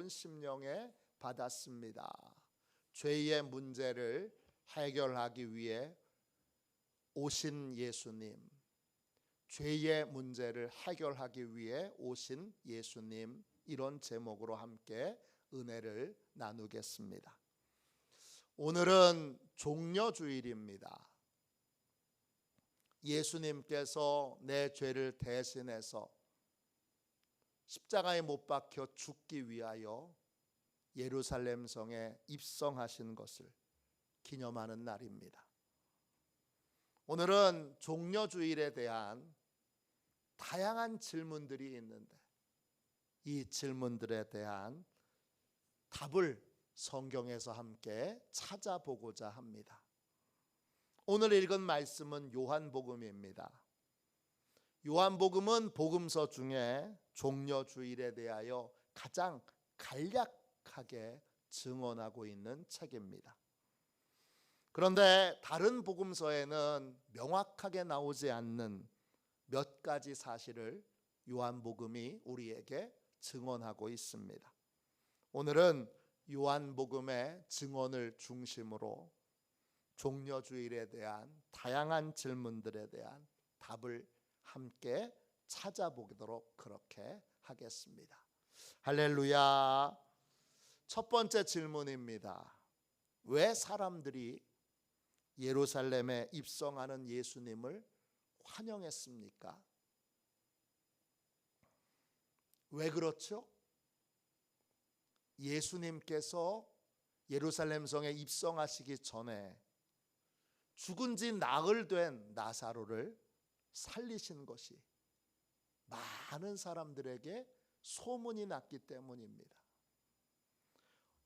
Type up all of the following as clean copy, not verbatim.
그런 심령에 받았습니다. 죄의 문제를 해결하기 위해 오신 예수님, 죄의 문제를 해결하기 위해 오신 예수님, 이런 제목으로 함께 은혜를 나누겠습니다. 오늘은 종려주일입니다. 예수님께서 내 죄를 대신해서 십자가에 못 박혀 죽기 위하여 예루살렘 성에 입성하신 것을 기념하는 날입니다. 오늘은 종려주일에 대한 다양한 질문들이 있는데 이 질문들에 대한 답을 성경에서 함께 찾아보고자 합니다. 오늘 읽은 말씀은 요한복음입니다. 요한복음은 복음서 중에 종려주일에 대하여 가장 간략하게 증언하고 있는 책입니다. 그런데 다른 복음서에는 명확하게 나오지 않는 몇 가지 사실을 요한복음이 우리에게 증언하고 있습니다. 오늘은 요한복음의 증언을 중심으로 종려주일에 대한 다양한 질문들에 대한 답을 함께 찾아보도록 그렇게 하겠습니다. 할렐루야. 첫 번째 질문입니다. 왜 사람들이 예루살렘에 입성하는 예수님을 환영했습니까? 왜 그렇죠? 예수님께서 예루살렘 성에 입성하시기 전에 죽은 지 나흘 된 나사로를 살리신 것이 많은 사람들에게 소문이 났기 때문입니다.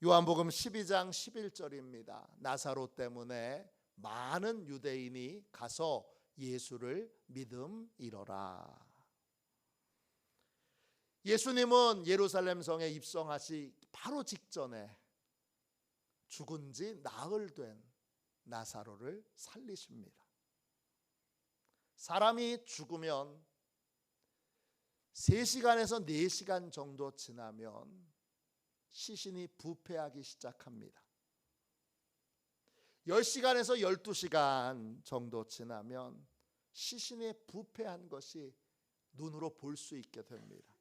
요한복음 12장 11절입니다. 나사로 때문에 많은 유대인이 가서 예수를 믿음이러라. 예수님은 예루살렘 성에 입성하시 바로 직전에 죽은 지 나흘 된 나사로를 살리십니다. 사람이 죽으면 3시간에서 4시간 정도 지나면 시신이 부패하기 시작합니다. 10시간에서 12시간 정도 지나면 시신이 부패한 것이 눈으로 볼 수 있게 됩니다.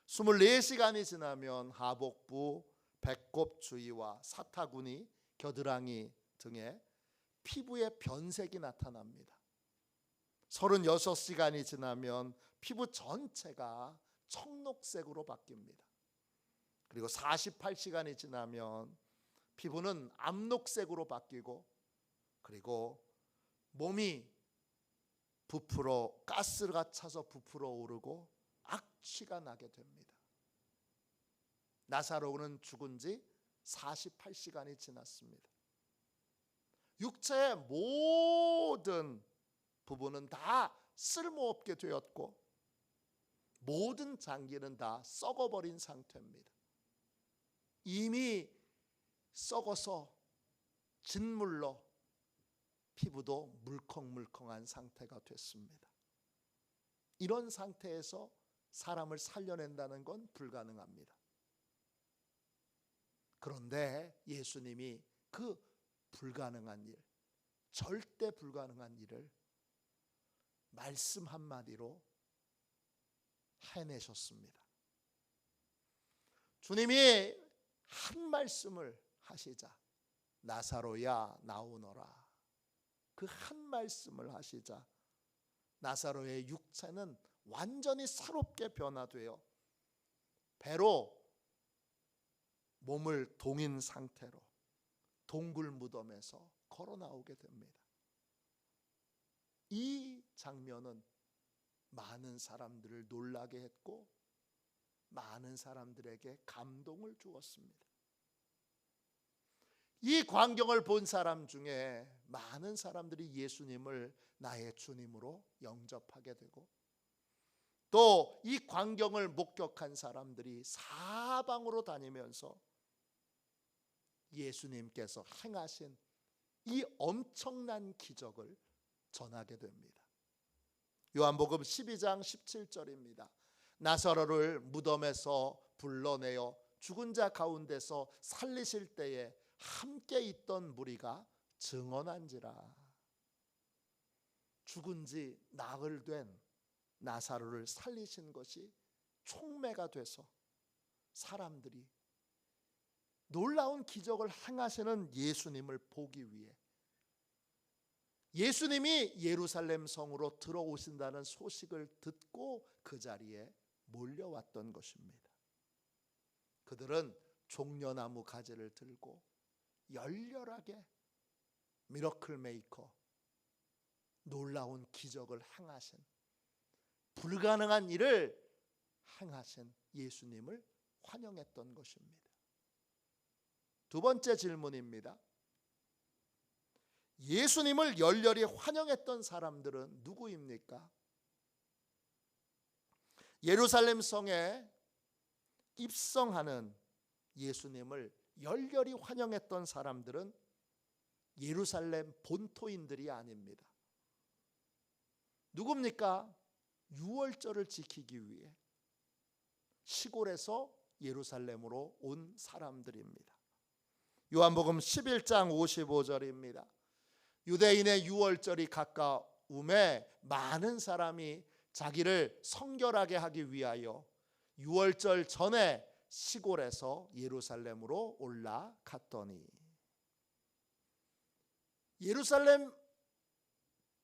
24시간이 지나면 하복부, 배꼽 주위와 사타구니, 겨드랑이 등의 피부에 변색이 나타납니다. 36시간이 지나면 피부 전체가 청록색으로 바뀝니다. 그리고 48시간이 지나면 피부는 암록색으로 바뀌고, 그리고 몸이 부풀어 가스가 차서 부풀어 오르고 악취가 나게 됩니다. 나사로는 죽은 지 48시간이 지났습니다. 육체의 모든 부분은 다 쓸모없게 되었고 모든 장기는 다 썩어버린 상태입니다. 이미 썩어서 진물로 피부도 물컹물컹한 상태가 됐습니다. 이런 상태에서 사람을 살려낸다는 건 불가능합니다. 그런데 예수님이 그 불가능한 일, 절대 불가능한 일을 말씀 한마디로 해내셨습니다. 주님이 한 말씀을 하시자, 나사로야 나오너라, 그 한 말씀을 하시자 나사로의 육체는 완전히 새롭게 변화되어 배로 몸을 동인 상태로 동굴 무덤에서 걸어 나오게 됩니다. 이 장면은 많은 사람들을 놀라게 했고 많은 사람들에게 감동을 주었습니다. 이 광경을 본 사람 중에 많은 사람들이 예수님을 나의 주님으로 영접하게 되고, 또 이 광경을 목격한 사람들이 사방으로 다니면서 예수님께서 행하신 이 엄청난 기적을 전하게 됩니다. 요한복음 12장 17절입니다. 나사로를 무덤에서 불러내어 죽은 자 가운데서 살리실 때에 함께 있던 무리가 증언한지라. 죽은 지 나흘 된 나사로를 살리신 것이 촉매가 돼서 사람들이 놀라운 기적을 행하시는 예수님을 보기 위해 예수님이 예루살렘 성으로 들어오신다는 소식을 듣고 그 자리에 몰려왔던 것입니다. 그들은 종려나무 가지를 들고 열렬하게 미러클 메이커, 놀라운 기적을 행하신, 불가능한 일을 행하신 예수님을 환영했던 것입니다. 두 번째 질문입니다. 예수님을 열렬히 환영했던 사람들은 누구입니까? 예루살렘 성에 입성하는 예수님을 열렬히 환영했던 사람들은 예루살렘 본토인들이 아닙니다. 누굽니까? 유월절을 지키기 위해 시골에서 예루살렘으로 온 사람들입니다. 요한복음 11장 55절입니다. 유대인의 유월절이 가까움에 많은 사람이 자기를 성결하게 하기 위하여 유월절 전에 시골에서 예루살렘으로 올라갔더니, 예루살렘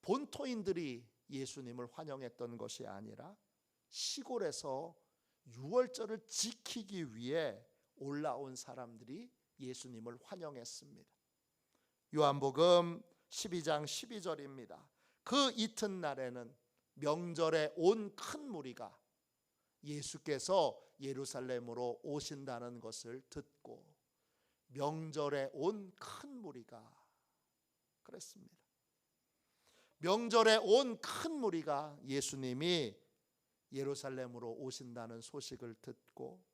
본토인들이 예수님을 환영했던 것이 아니라 시골에서 유월절을 지키기 위해 올라온 사람들이 예수님을 환영했습니다. 요한복음 12장 12절입니다. 그 이튿날에는 명절에 온 큰 무리가 예수께서 예루살렘으로 오신다는 것을 듣고, 명절에 온 큰 무리가 그랬습니다. 명절에 온 큰 무리가 예수님이 예루살렘으로 오신다는 소식을 듣고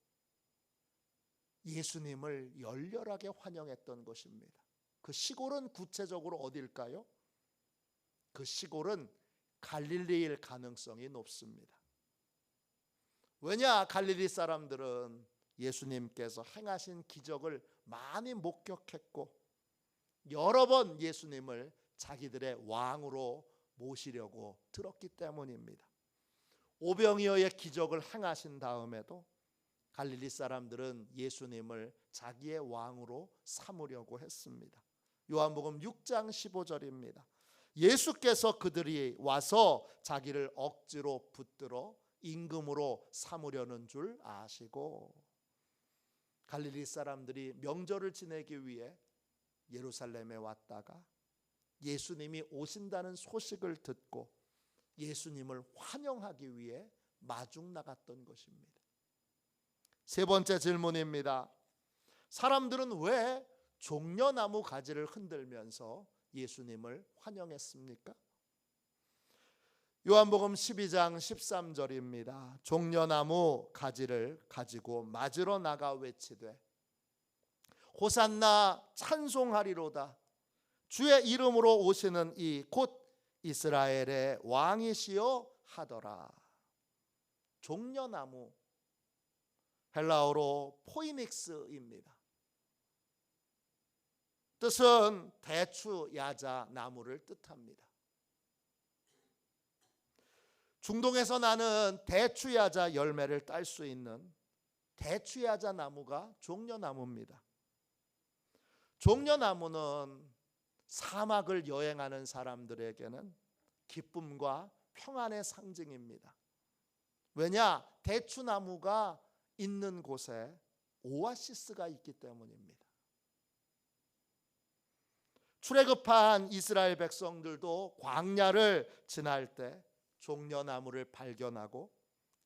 예수님을 열렬하게 환영했던 것입니다. 그 시골은 구체적으로 어딜까요? 그 시골은 갈릴리일 가능성이 높습니다. 왜냐? 갈릴리 사람들은 예수님께서 행하신 기적을 많이 목격했고 여러 번 예수님을 자기들의 왕으로 모시려고 들었기 때문입니다. 오병이어의 기적을 행하신 다음에도 갈릴리 사람들은 예수님을 자기의 왕으로 삼으려고 했습니다. 요한복음 6장 15절입니다. 예수께서 그들이 와서 자기를 억지로 붙들어 임금으로 삼으려는 줄 아시고, 갈릴리 사람들이 명절을 지내기 위해 예루살렘에 왔다가 예수님이 오신다는 소식을 듣고 예수님을 환영하기 위해 마중 나갔던 것입니다. 세 번째 질문입니다. 사람들은 왜 종려나무 가지를 흔들면서 예수님을 환영했습니까? 요한복음 12장 13절입니다. 종려나무 가지를 가지고 맞으러 나가 외치되 호산나 찬송하리로다. 주의 이름으로 오시는 이 곧 이스라엘의 왕이시여 하더라. 종려나무, 헬라어로 포이닉스입니다. 뜻은 대추 야자 나무를 뜻합니다. 중동에서 나는 대추 야자 열매를 딸 수 있는 대추 야자 나무가 종려나무입니다. 종려나무는 사막을 여행하는 사람들에게는 기쁨과 평안의 상징입니다. 왜냐? 대추나무가 있는 곳에 오아시스가 있기 때문입니다. 출애굽한 이스라엘 백성들도 광야를 지날 때 종려나무를 발견하고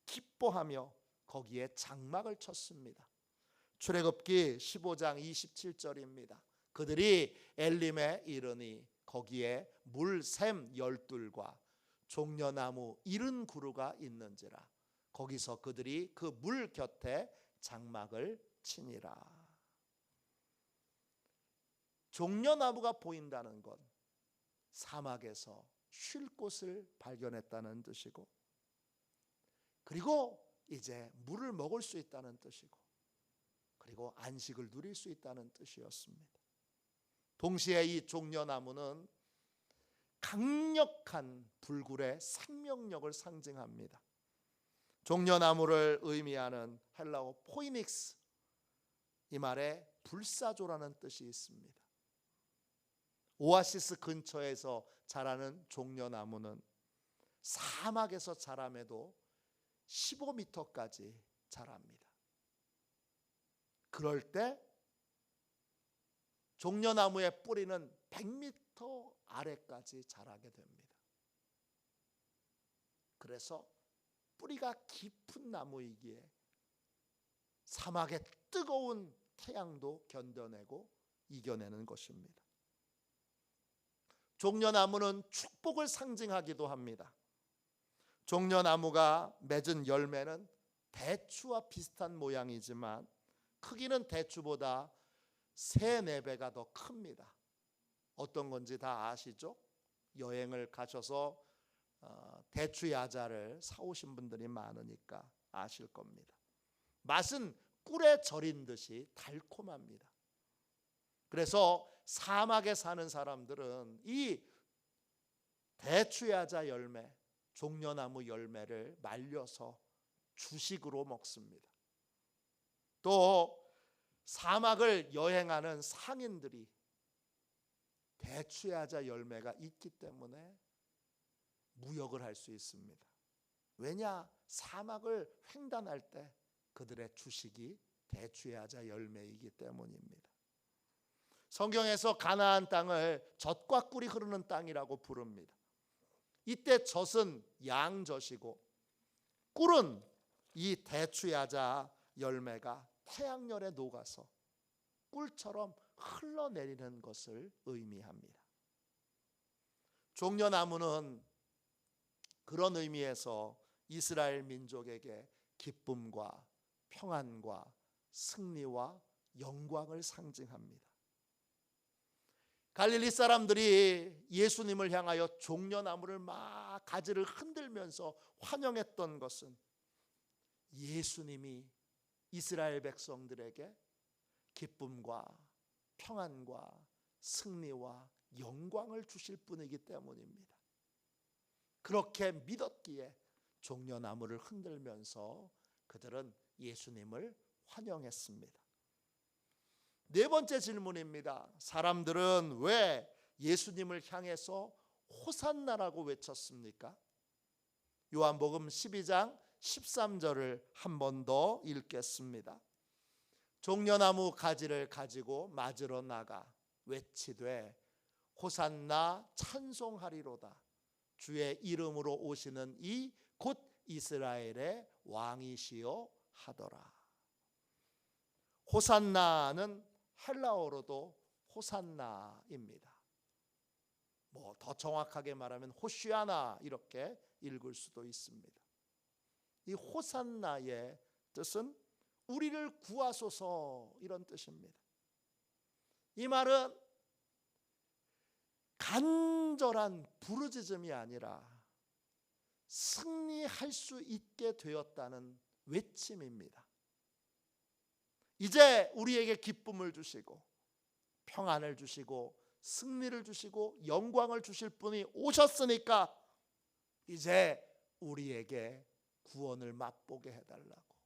기뻐하며 거기에 장막을 쳤습니다. 출애굽기 15장 27절입니다. 그들이 엘림에 이르니 거기에 물샘 12과 종려나무 70그루가 있는지라. 거기서 그들이 그 물 곁에 장막을 치니라. 종려나무가 보인다는 건 사막에서 쉴 곳을 발견했다는 뜻이고, 그리고 이제 물을 먹을 수 있다는 뜻이고, 그리고 안식을 누릴 수 있다는 뜻이었습니다. 동시에 이 종려나무는 강력한 불굴의 생명력을 상징합니다. 종려나무를 의미하는 헬라어 포이닉스, 이 말에 불사조라는 뜻이 있습니다. 오아시스 근처에서 자라는 종려나무는 사막에서 자라매도 15m까지 자랍니다. 그럴 때 종려나무의 뿌리는 100m 아래까지 자라게 됩니다. 그래서 뿌리가 깊은 나무이기에 사막의 뜨거운 태양도 견뎌내고 이겨내는 것입니다. 종려나무는 축복을 상징하기도 합니다. 종려나무가 맺은 열매는 대추와 비슷한 모양이지만 크기는 대추보다 3-4배가 더 큽니다. 어떤 건지 다 아시죠? 여행을 가셔서 대추 야자를 사오신 분들이 많으니까 아실 겁니다. 맛은 꿀에 절인 듯이 달콤합니다. 그래서 사막에 사는 사람들은 이 대추 야자 열매, 종려나무 열매를 말려서 주식으로 먹습니다. 또 사막을 여행하는 상인들이 대추 야자 열매가 있기 때문에 무역을 할 수 있습니다. 왜냐? 사막을 횡단할 때 그들의 주식이 대추 야자 열매이기 때문입니다. 성경에서 가나안 땅을 젖과 꿀이 흐르는 땅이라고 부릅니다. 이때 젖은 양젖이고 꿀은 이 대추 야자 열매가 태양열에 녹아서 꿀처럼 흘러내리는 것을 의미합니다. 종려나무는 그런 의미에서 이스라엘 민족에게 기쁨과 평안과 승리와 영광을 상징합니다. 갈릴리 사람들이 예수님을 향하여 종려나무를 막 가지를 흔들면서 환영했던 것은 예수님이 이스라엘 백성들에게 기쁨과 평안과 승리와 영광을 주실 분이기 때문입니다. 그렇게 믿었기에 종려나무를 흔들면서 그들은 예수님을 환영했습니다. 4번째 질문입니다. 사람들은 왜 예수님을 향해서 호산나라고 외쳤습니까? 요한복음 12장 13절을 한 번 더 읽겠습니다. 종려나무 가지를 가지고 맞으러 나가 외치되 호산나 찬송하리로다. 주의 이름으로 오시는 이 곧 이스라엘의 왕이시여 하더라. 호산나는 헬라어로도 호산나입니다. 더 정확하게 말하면 호시아나 이렇게 읽을 수도 있습니다. 이 호산나의 뜻은 우리를 구하소서 이런 뜻입니다. 이 말은 간절한 부르짖음이 아니라 승리할 수 있게 되었다는 외침입니다. 이제 우리에게 기쁨을 주시고 평안을 주시고 승리를 주시고 영광을 주실 분이 오셨으니까 이제 우리에게 구원을 맛보게 해달라고,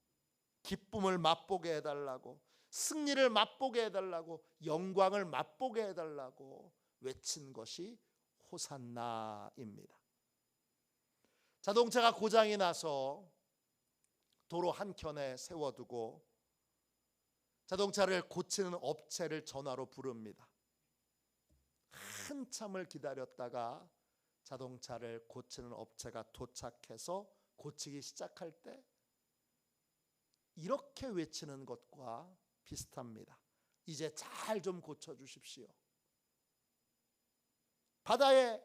기쁨을 맛보게 해달라고, 승리를 맛보게 해달라고, 영광을 맛보게 해달라고 외친 것이 호산나입니다. 자동차가 고장이 나서 도로 한켠에 세워두고 자동차를 고치는 업체를 전화로 부릅니다. 한참을 기다렸다가 자동차를 고치는 업체가 도착해서 고치기 시작할 때 이렇게 외치는 것과 비슷합니다. 이제 잘 좀 고쳐주십시오. 바다에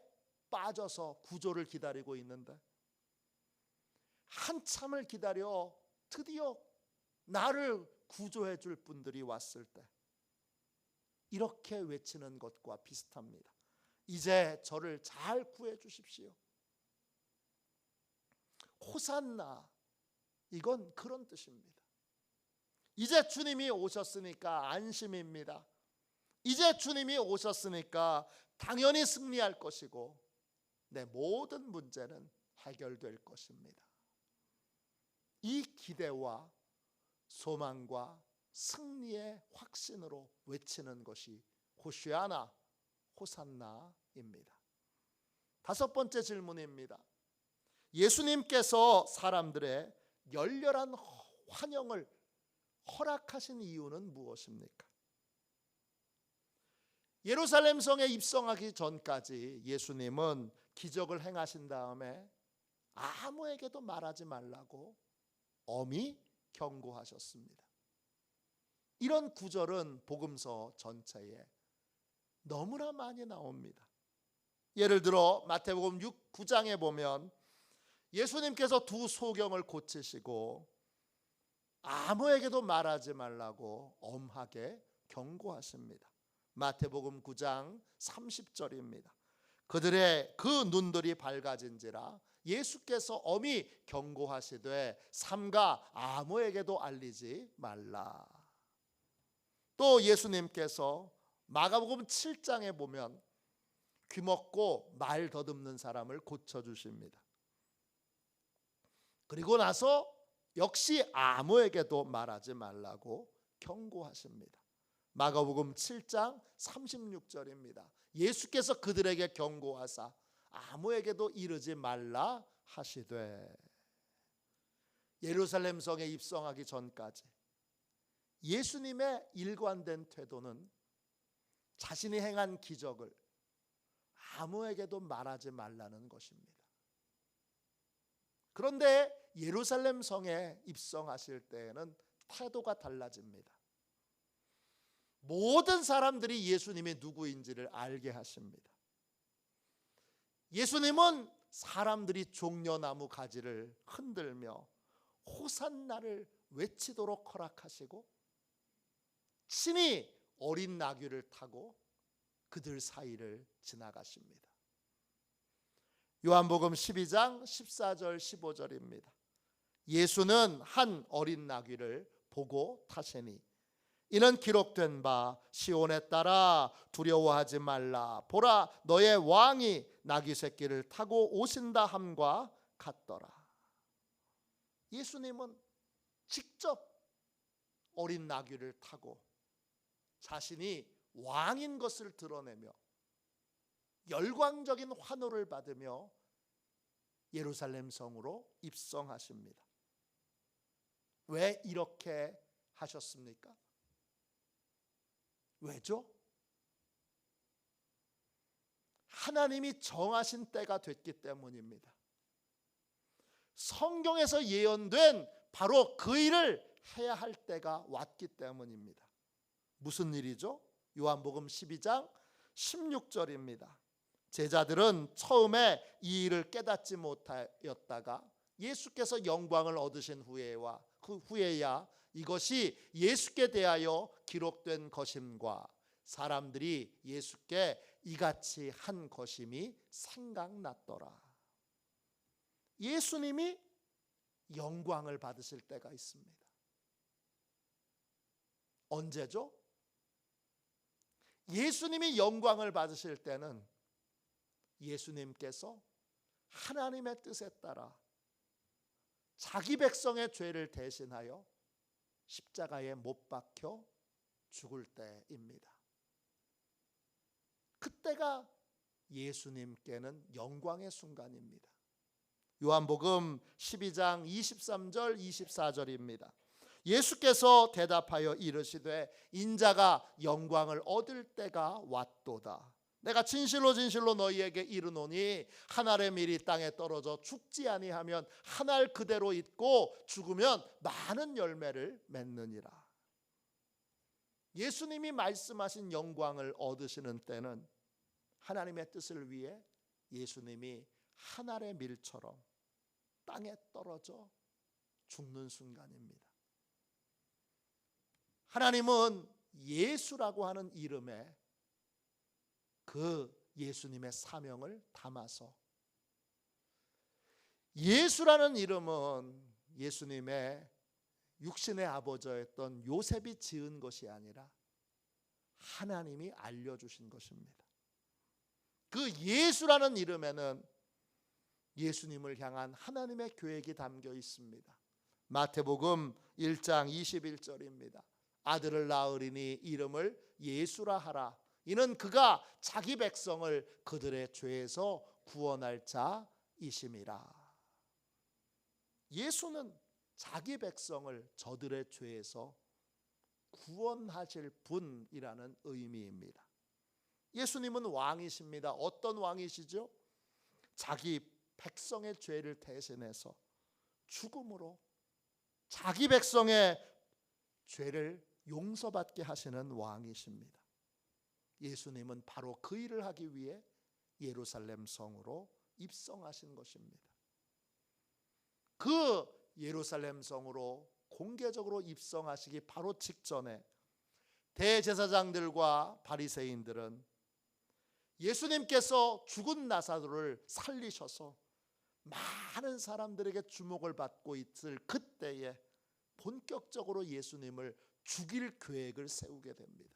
빠져서 구조를 기다리고 있는데 한참을 기다려 드디어 나를 구조해 줄 분들이 왔을 때 이렇게 외치는 것과 비슷합니다. 이제 저를 잘 구해 주십시오. 호산나, 이건 그런 뜻입니다. 이제 주님이 오셨으니까 안심입니다. 이제 주님이 오셨으니까 당연히 승리할 것이고 내 모든 문제는 해결될 것입니다. 이 기대와 소망과 승리의 확신으로 외치는 것이 호시아나, 호산나입니다. 다섯 번째 질문입니다. 예수님께서 사람들의 열렬한 환영을 허락하신 이유는 무엇입니까? 예루살렘 성에 입성하기 전까지 예수님은 기적을 행하신 다음에 아무에게도 말하지 말라고 엄히 경고하셨습니다. 이런 구절은 복음서 전체에 너무나 많이 나옵니다. 예를 들어 마태복음 9장에 보면 예수님께서 두 소경을 고치시고 아무에게도 말하지 말라고 엄하게 경고하십니다. 마태복음 9장 30절입니다. 그들의 그 눈들이 밝아진지라 예수께서 엄히 경고하시되 삼가 아무에게도 알리지 말라. 또 예수님께서 마가복음 7장에 보면 귀먹고 말 더듬는 사람을 고쳐주십니다. 그리고 나서 역시 아무에게도 말하지 말라고 경고하십니다. 마가복음 7장 36절입니다. 예수께서 그들에게 경고하사 아무에게도 이르지 말라 하시되, 예루살렘 성에 입성하기 전까지 예수님의 일관된 태도는 자신이 행한 기적을 아무에게도 말하지 말라는 것입니다. 그런데 예루살렘 성에 입성하실 때에는 태도가 달라집니다. 모든 사람들이 예수님이 누구인지를 알게 하십니다. 예수님은 사람들이 종려나무 가지를 흔들며 호산나를 외치도록 허락하시고 친히 어린 나귀를 타고 그들 사이를 지나가십니다. 요한복음 12장 14절 15절입니다. 예수는 한 어린 나귀를 보고 타시니 이는 기록된 바 시온에 따라 두려워하지 말라 보라 너의 왕이 나귀 새끼를 타고 오신다 함과 같더라. 예수님은 직접 어린 나귀를 타고 자신이 왕인 것을 드러내며 열광적인 환호를 받으며 예루살렘 성으로 입성하십니다. 왜 이렇게 하셨습니까? 왜죠? 하나님이 정하신 때가 됐기 때문입니다. 성경에서 예언된 바로 그 일을 해야 할 때가 왔기 때문입니다. 무슨 일이죠? 요한복음 12장 16절입니다. 제자들은 처음에 이 일을 깨닫지 못하였다가 예수께서 영광을 얻으신 후에야 이것이 예수께 대하여 기록된 것임과 사람들이 예수께 이같이 한 것임이 생각났더라. 예수님이 영광을 받으실 때가 있습니다. 언제죠? 예수님이 영광을 받으실 때는 예수님께서 하나님의 뜻에 따라 자기 백성의 죄를 대신하여 십자가에 못 박혀 죽을 때입니다. 그때가 예수님께는 영광의 순간입니다. 요한복음 12장 23절 24절입니다. 예수께서 대답하여 이르시되 인자가 영광을 얻을 때가 왔도다. 내가 진실로 진실로 너희에게 이르노니 한 알의 밀이 땅에 떨어져 죽지 아니하면 한 알 그대로 있고 죽으면 많은 열매를 맺느니라. 예수님이 말씀하신 영광을 얻으시는 때는 하나님의 뜻을 위해 예수님이 한 알의 밀처럼 땅에 떨어져 죽는 순간입니다. 하나님은 예수라고 하는 이름에 그 예수님의 사명을 담아서 예수라는 이름은 예수님의 육신의 아버지였던 요셉이 지은 것이 아니라 하나님이 알려주신 것입니다. 그 예수라는 이름에는 예수님을 향한 하나님의 계획이 담겨 있습니다. 마태복음 1장 21절입니다. 아들을 낳으리니 이름을 예수라 하라. 이는 그가 자기 백성을 그들의 죄에서 구원할 자이심이라. 예수는 자기 백성을 저들의 죄에서 구원하실 분이라는 의미입니다. 예수님은 왕이십니다. 어떤 왕이시죠? 자기 백성의 죄를 대신해서 죽음으로 자기 백성의 죄를 용서받게 하시는 왕이십니다. 예수님은 바로 그 일을 하기 위해 예루살렘 성으로 입성하신 것입니다. 그 예루살렘 성으로 공개적으로 입성하시기 바로 직전에 대제사장들과 바리새인들은 예수님께서 죽은 나사로를 살리셔서 많은 사람들에게 주목을 받고 있을 그때에 본격적으로 예수님을 죽일 계획을 세우게 됩니다.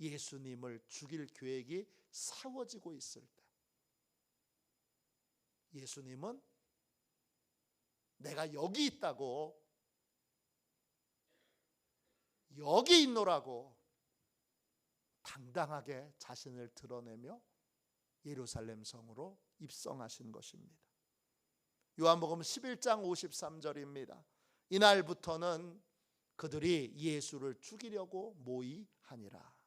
예수님을 죽일 계획이 세워지고 있을 때 예수님은 내가 여기 있다고, 여기 있노라고 당당하게 자신을 드러내며 예루살렘 성으로 입성하신 것입니다. 요한복음 11장 53절입니다. 이날부터는 그들이 예수를 죽이려고 모의하니라.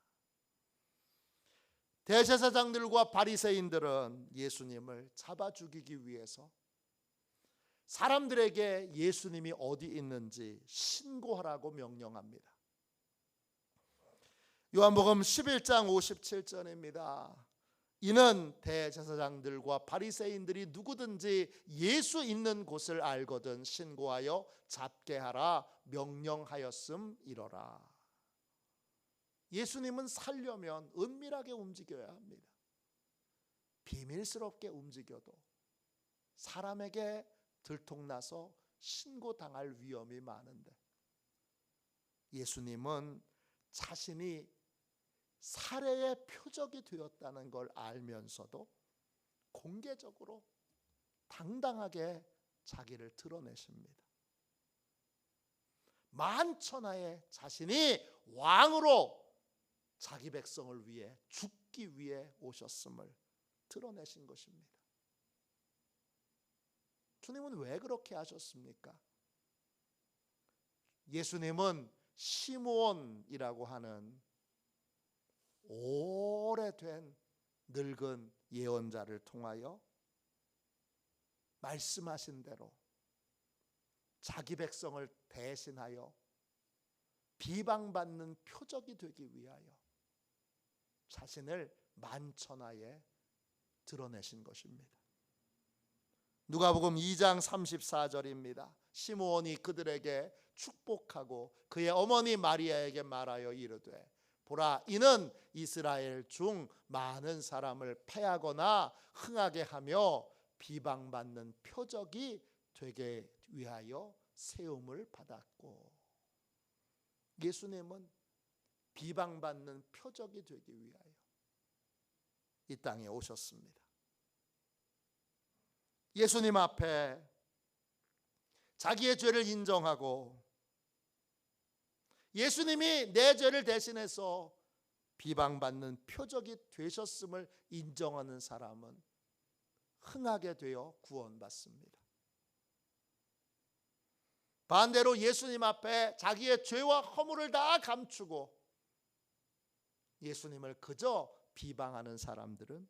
대제사장들과 바리새인들은 예수님을 잡아 죽이기 위해서 사람들에게 예수님이 어디 있는지 신고하라고 명령합니다. 요한복음 11장 57절입니다. 이는 대제사장들과 바리새인들이 누구든지 예수 있는 곳을 알거든 신고하여 잡게 하라 명령하였음이러라. 예수님은 살려면 은밀하게 움직여야 합니다. 비밀스럽게 움직여도 사람에게 들통나서 신고당할 위험이 많은데 예수님은 자신이 살해의 표적이 되었다는 걸 알면서도 공개적으로 당당하게 자기를 드러내십니다. 만천하에 자신이 왕으로 자기 백성을 위해 죽기 위해 오셨음을 드러내신 것입니다. 주님은 왜 그렇게 하셨습니까? 예수님은 시므온이라고 하는 오래된 늙은 예언자를 통하여 말씀하신 대로 자기 백성을 대신하여 비방받는 표적이 되기 위하여 자신을 만천하에 드러내신 것입니다. 누가복음 2장 34절입니다. 시므온이 그들에게 축복하고 그의 어머니 마리아에게 말하여 이르되 보라, 이는 이스라엘 중 많은 사람을 패하거나 흥하게 하며 비방받는 표적이 되게 위하여 세움을 받았고, 예수님은 비방받는 표적이 되기 위하여 이 땅에 오셨습니다. 예수님 앞에 자기의 죄를 인정하고 예수님이 내 죄를 대신해서 비방받는 표적이 되셨음을 인정하는 사람은 흥하게 되어 구원받습니다. 반대로 예수님 앞에 자기의 죄와 허물을 다 감추고 예수님을 그저 비방하는 사람들은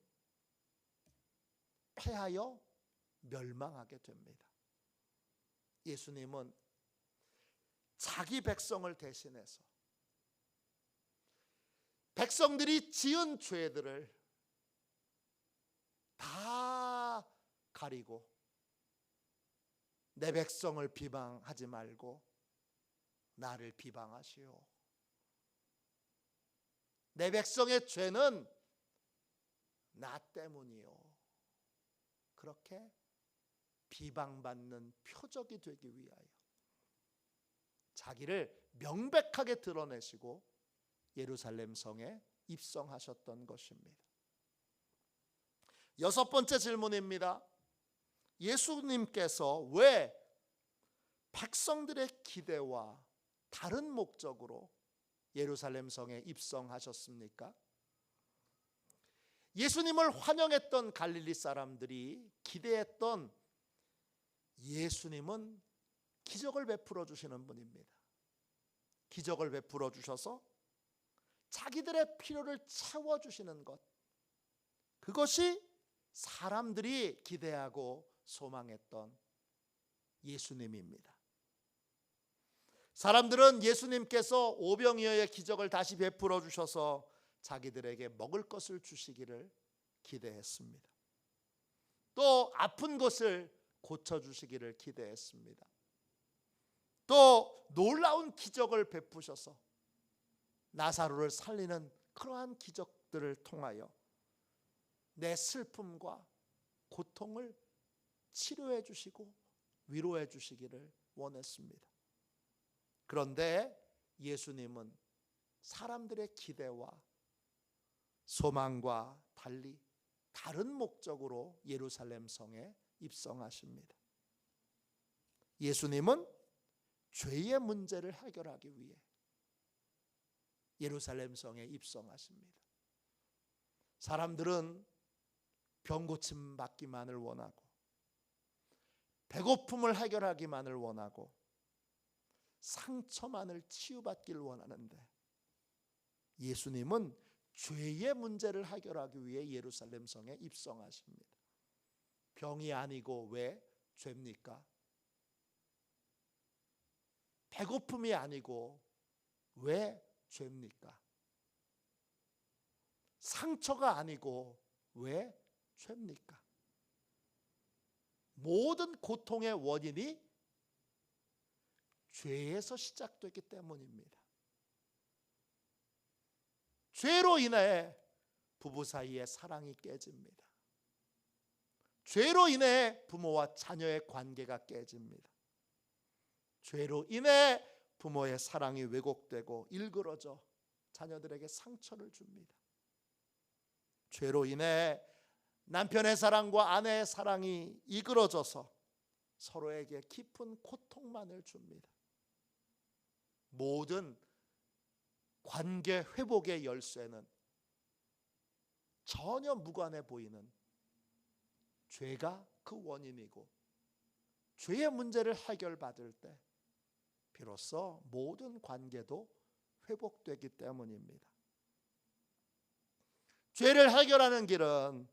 패하여 멸망하게 됩니다. 예수님은 자기 백성을 대신해서 백성들이 지은 죄들을 다 가리고 내 백성을 비방하지 말고 나를 비방하시오. 내 백성의 죄는 나 때문이요. 그렇게 비방받는 표적이 되기 위하여 자기를 명백하게 드러내시고 예루살렘 성에 입성하셨던 것입니다. 여섯 번째 질문입니다. 예수님께서 왜 백성들의 기대와 다른 목적으로 예루살렘 성에 입성하셨습니까? 예수님을 환영했던 갈릴리 사람들이 기대했던 예수님은 기적을 베풀어 주시는 분입니다. 기적을 베풀어 주셔서 자기들의 필요를 채워주시는 것, 그것이 사람들이 기대하고 소망했던 예수님입니다. 사람들은 예수님께서 오병이어의 기적을 다시 베풀어 주셔서 자기들에게 먹을 것을 주시기를 기대했습니다. 또 아픈 것을 고쳐주시기를 기대했습니다. 또 놀라운 기적을 베푸셔서 나사로를 살리는 그러한 기적들을 통하여 내 슬픔과 고통을 치료해 주시고 위로해 주시기를 원했습니다. 그런데 예수님은 사람들의 기대와 소망과 달리 다른 목적으로 예루살렘 성에 입성하십니다. 예수님은 죄의 문제를 해결하기 위해 예루살렘 성에 입성하십니다. 사람들은 병 고침 받기만을 원하고 배고픔을 해결하기만을 원하고 상처만을 치유받기를 원하는데 예수님은 죄의 문제를 해결하기 위해 예루살렘 성에 입성하십니다. 병이 아니고 왜 죄입니까? 배고픔이 아니고 왜 죄입니까? 상처가 아니고 왜 죄입니까? 모든 고통의 원인이 죄에서 시작되기 때문입니다. 죄로 인해 부부 사이의 사랑이 깨집니다. 죄로 인해 부모와 자녀의 관계가 깨집니다. 죄로 인해 부모의 사랑이 왜곡되고 일그러져 자녀들에게 상처를 줍니다. 죄로 인해 남편의 사랑과 아내의 사랑이 이그러져서 서로에게 깊은 고통만을 줍니다. 모든 관계 회복의 열쇠는 전혀 무관해 보이는 죄가 그 원인이고 죄의 문제를 해결받을 때 비로소 모든 관계도 회복되기 때문입니다. 죄를 해결하는 길은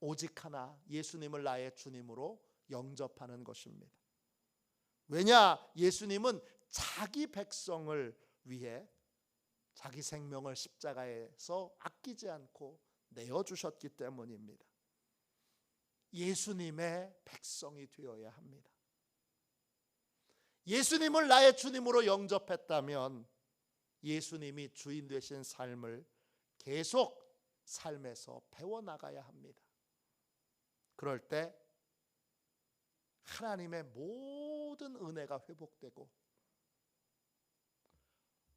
오직 하나, 예수님을 나의 주님으로 영접하는 것입니다. 왜냐? 예수님은 자기 백성을 위해 자기 생명을 십자가에서 아끼지 않고 내어주셨기 때문입니다. 예수님의 백성이 되어야 합니다. 예수님을 나의 주님으로 영접했다면 예수님이 주인 되신 삶을 계속 삶에서 배워나가야 합니다. 그럴 때 하나님의 모든 은혜가 회복되고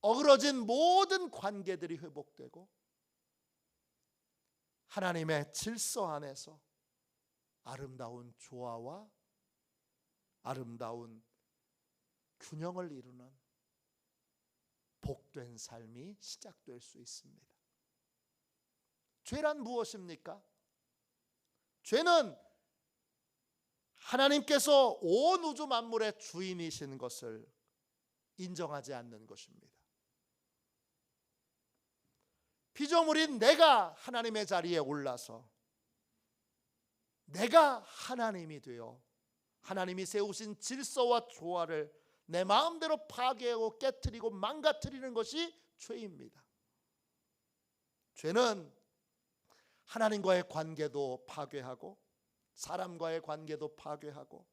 어그러진 모든 관계들이 회복되고 하나님의 질서 안에서 아름다운 조화와 아름다운 균형을 이루는 복된 삶이 시작될 수 있습니다. 죄란 무엇입니까? 죄는 하나님께서 온 우주 만물의 주인이신 것을 인정하지 않는 것입니다. 피조물인 내가 하나님의 자리에 올라서 내가 하나님이 되어 하나님이 세우신 질서와 조화를 내 마음대로 파괴하고 깨트리고 망가뜨리는 것이 죄입니다. 죄는 하나님과의 관계도 파괴하고 사람과의 관계도 파괴하고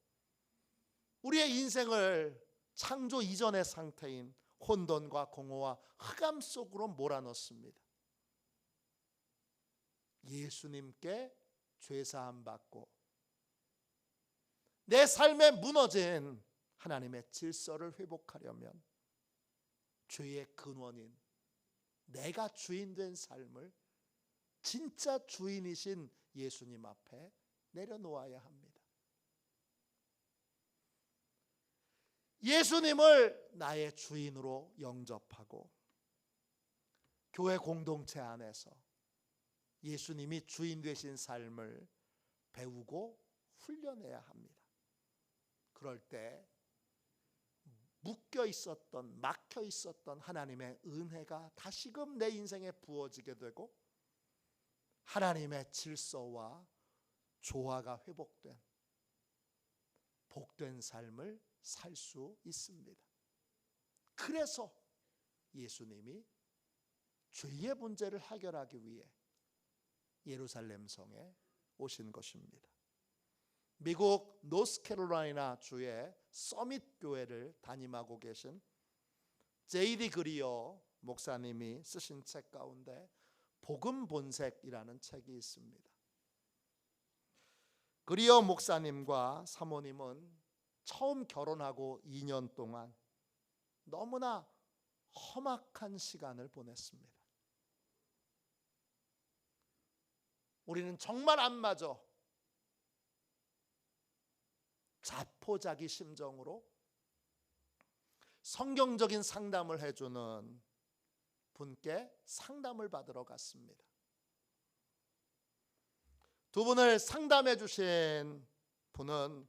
우리의 인생을 창조 이전의 상태인 혼돈과 공허와 흑암 속으로 몰아넣습니다. 예수님께 죄사함 받고 내 삶에 무너진 하나님의 질서를 회복하려면 죄의 근원인 내가 주인 된 삶을 진짜 주인이신 예수님 앞에 내려놓아야 합니다. 예수님을 나의 주인으로 영접하고 교회 공동체 안에서 예수님이 주인 되신 삶을 배우고 훈련해야 합니다. 그럴 때 묶여 있었던, 막혀 있었던 하나님의 은혜가 다시금 내 인생에 부어지게 되고 하나님의 질서와 조화가 회복된 복된 삶을 살 수 있습니다. 그래서 예수님이 죄의 문제를 해결하기 위해 예루살렘 성에 오신 것입니다. 미국 노스캐롤라이나 주의 서밋 교회를 담임하고 계신 J.D. 그리어 목사님이 쓰신 책 가운데 복음 본색이라는 책이 있습니다. 그리어 목사님과 사모님은 처음 결혼하고 2년 동안 너무나 험악한 시간을 보냈습니다. 우리는 정말 안 맞아. 자포자기 심정으로 성경적인 상담을 해주는 분께 상담을 받으러 갔습니다. 두 분을 상담해 주신 분은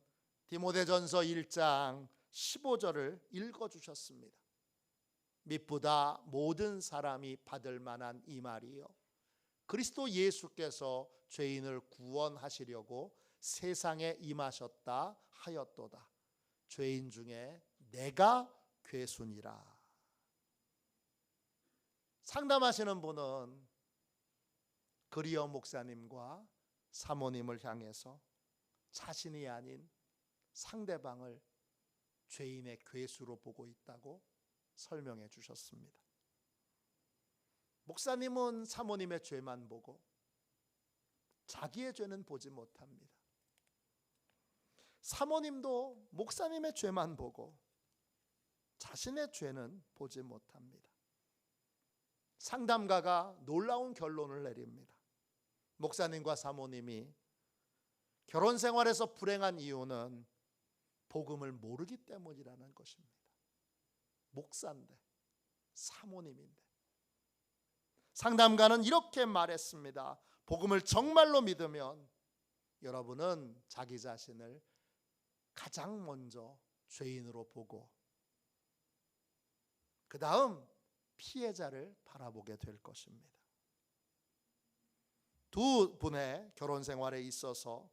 디모데전서 1장 15절을 읽어주셨습니다. mit보다 모든 사람이 받을 만한 이 말이요 그리스도 예수께서 죄인을 구원하시려고 세상에 임하셨다 하였도다. 죄인 중에 내가 괴순이라. 상담하시는 분은 그리어 목사님과 사모님을 향해서 자신이 아닌 상대방을 죄인의 괴수로 보고 있다고 설명해 주셨습니다. 목사님은 사모님의 죄만 보고 자기의 죄는 보지 못합니다. 사모님도 목사님의 죄만 보고 자신의 죄는 보지 못합니다. 상담가가 놀라운 결론을 내립니다. 목사님과 사모님이 결혼 생활에서 불행한 이유는 복음을 모르기 때문이라는 것입니다. 목사인데, 사모님인데. 상담가는 이렇게 말했습니다. 복음을 정말로 믿으면 여러분은 자기 자신을 가장 먼저 죄인으로 보고 그 다음 피해자를 바라보게 될 것입니다. 두 분의 결혼 생활에 있어서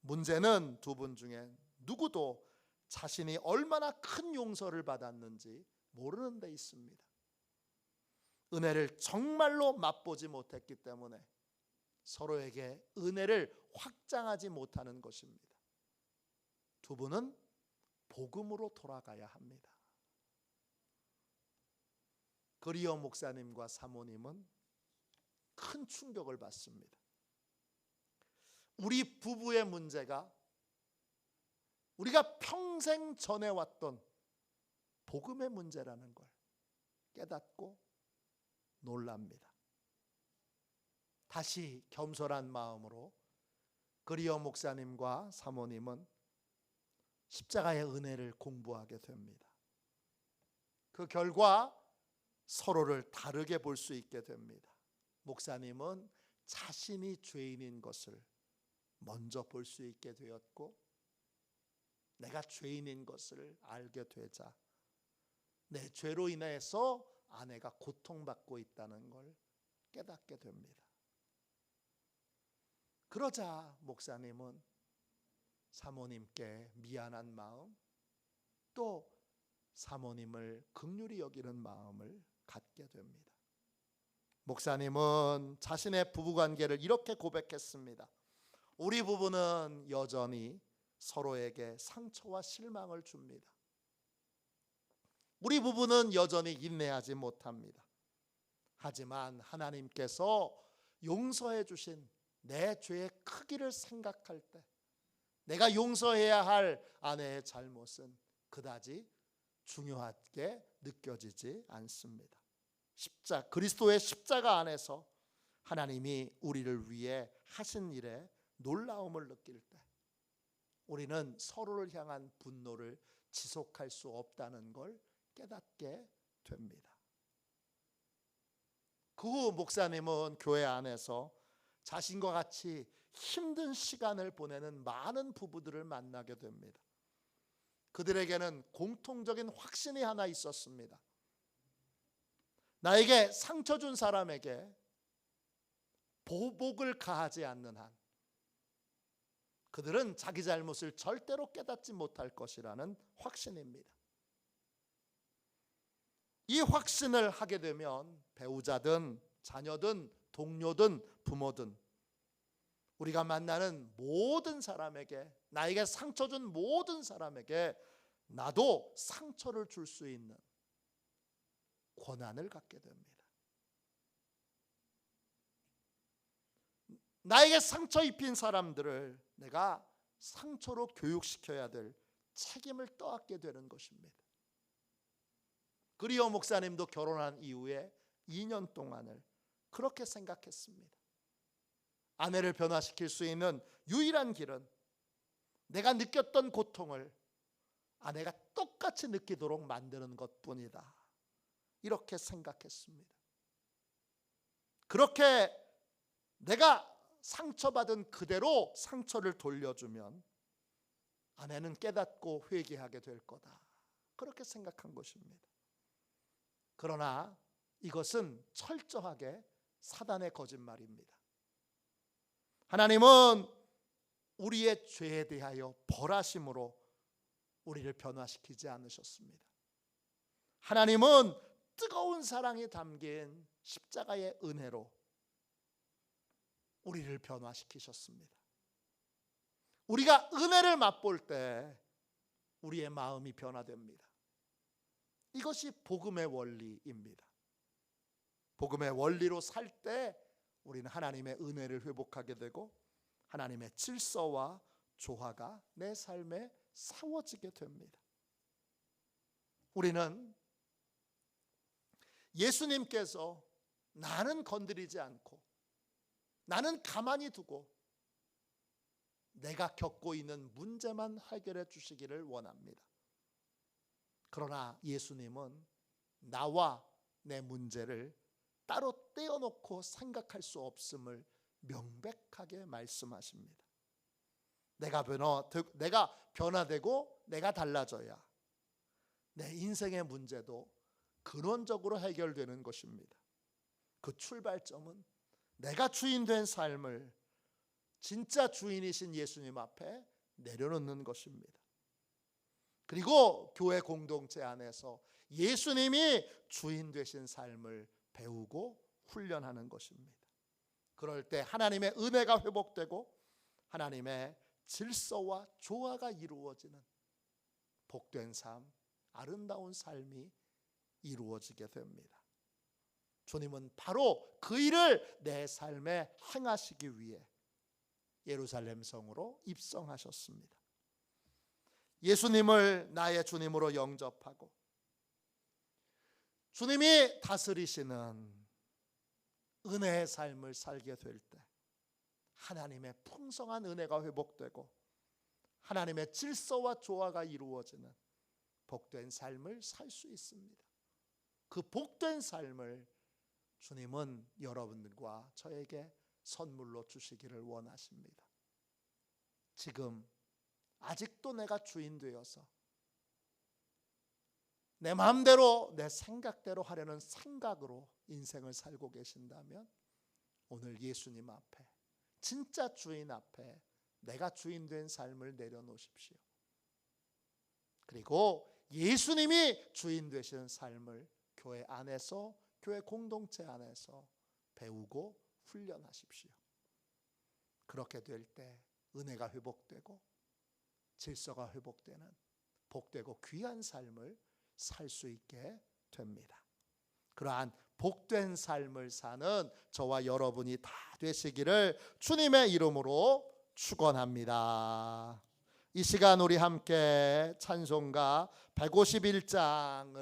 문제는 두 분 중에 누구도 자신이 얼마나 큰 용서를 받았는지 모르는 데 있습니다. 은혜를 정말로 맛보지 못했기 때문에 서로에게 은혜를 확장하지 못하는 것입니다. 두 분은 복음으로 돌아가야 합니다. 그리어 목사님과 사모님은 큰 충격을 받습니다. 우리 부부의 문제가 우리가 평생 전해왔던 복음의 문제라는 걸 깨닫고 놀랍니다. 다시 겸손한 마음으로 그리어 목사님과 사모님은 십자가의 은혜를 공부하게 됩니다. 그 결과 서로를 다르게 볼 수 있게 됩니다. 목사님은 자신이 죄인인 것을 먼저 볼 수 있게 되었고, 내가 죄인인 것을 알게 되자 내 죄로 인해서 아내가 고통받고 있다는 걸 깨닫게 됩니다. 그러자 목사님은 사모님께 미안한 마음, 또 사모님을 긍휼히 여기는 마음을 갖게 됩니다. 목사님은 자신의 부부관계를 이렇게 고백했습니다. 우리 부부는 여전히 서로에게 상처와 실망을 줍니다. 우리 부부는 여전히 인내하지 못합니다. 하지만 하나님께서 용서해 주신 내 죄의 크기를 생각할 때 내가 용서해야 할 아내의 잘못은 그다지 중요하게 느껴지지 않습니다. 그리스도의 십자가 안에서 하나님이 우리를 위해 하신 일에 놀라움을 느낄 때 우리는 서로를 향한 분노를 지속할 수 없다는 걸 깨닫게 됩니다. 그 후 목사님은 교회 안에서 자신과 같이 힘든 시간을 보내는 많은 부부들을 만나게 됩니다. 그들에게는 공통적인 확신이 하나 있었습니다. 나에게 상처 준 사람에게 보복을 가하지 않는 한 그들은 자기 잘못을 절대로 깨닫지 못할 것이라는 확신입니다. 이 확신을 하게 되면 배우자든 자녀든 동료든 부모든 우리가 만나는 모든 사람에게, 나에게 상처 준 모든 사람에게 나도 상처를 줄 수 있는 권한을 갖게 됩니다. 나에게 상처 입힌 사람들을 내가 상처로 교육시켜야 될 책임을 떠안게 되는 것입니다. 그리어 목사님도 결혼한 이후에 2년 동안을 그렇게 생각했습니다. 아내를 변화시킬 수 있는 유일한 길은 내가 느꼈던 고통을 아내가 똑같이 느끼도록 만드는 것뿐이다. 이렇게 생각했습니다. 그렇게 내가 상처받은 그대로 상처를 돌려주면 아내는 깨닫고 회개하게 될 거다. 그렇게 생각한 것입니다. 그러나 이것은 철저하게 사단의 거짓말입니다. 하나님은 우리의 죄에 대하여 벌하심으로 우리를 변화시키지 않으셨습니다. 하나님은 뜨거운 사랑이 담긴 십자가의 은혜로 우리를 변화시키셨습니다. 우리가 은혜를 맛볼 때 우리의 마음이 변화됩니다. 이것이 복음의 원리입니다. 복음의 원리로 살 때 우리는 하나님의 은혜를 회복하게 되고 하나님의 질서와 조화가 내 삶에 세워지게 됩니다. 우리는 예수님께서 나는 건드리지 않고 나는 가만히 두고 내가 겪고 있는 문제만 해결해 주시기를 원합니다. 그러나 예수님은 나와 내 문제를 따로 떼어놓고 생각할 수 없음을 명백하게 말씀하십니다. 내가 변화되고 내가 달라져야 내 인생의 문제도 근원적으로 해결되는 것입니다. 그 출발점은 내가 주인 된 삶을 진짜 주인이신 예수님 앞에 내려놓는 것입니다. 그리고 교회 공동체 안에서 예수님이 주인 되신 삶을 배우고 훈련하는 것입니다. 그럴 때 하나님의 은혜가 회복되고 하나님의 질서와 조화가 이루어지는 복된 삶, 아름다운 삶이 이루어지게 됩니다. 주님은 바로 그 일을 내 삶에 행하시기 위해 예루살렘 성으로 입성하셨습니다. 예수님을 나의 주님으로 영접하고 주님이 다스리시는 은혜의 삶을 살게 될 때 하나님의 풍성한 은혜가 회복되고 하나님의 질서와 조화가 이루어지는 복된 삶을 살 수 있습니다. 그 복된 삶을 주님은 여러분들과 저에게 선물로 주시기를 원하십니다. 지금 아직도 내가 주인 되어서 내 마음대로 내 생각대로 하려는 생각으로 인생을 살고 계신다면 오늘 예수님 앞에 진짜 주인 앞에 내가 주인 된 삶을 내려놓으십시오. 그리고 예수님이 주인 되시는 삶을 교회 안에서 교회 공동체 안에서 배우고 훈련하십시오. 그렇게 될 때 은혜가 회복되고 질서가 회복되는 복되고 귀한 삶을 살 수 있게 됩니다. 그러한 복된 삶을 사는 저와 여러분이 다 되시기를 주님의 이름으로 축원합니다. 이 시간 우리 함께 찬송가 151장을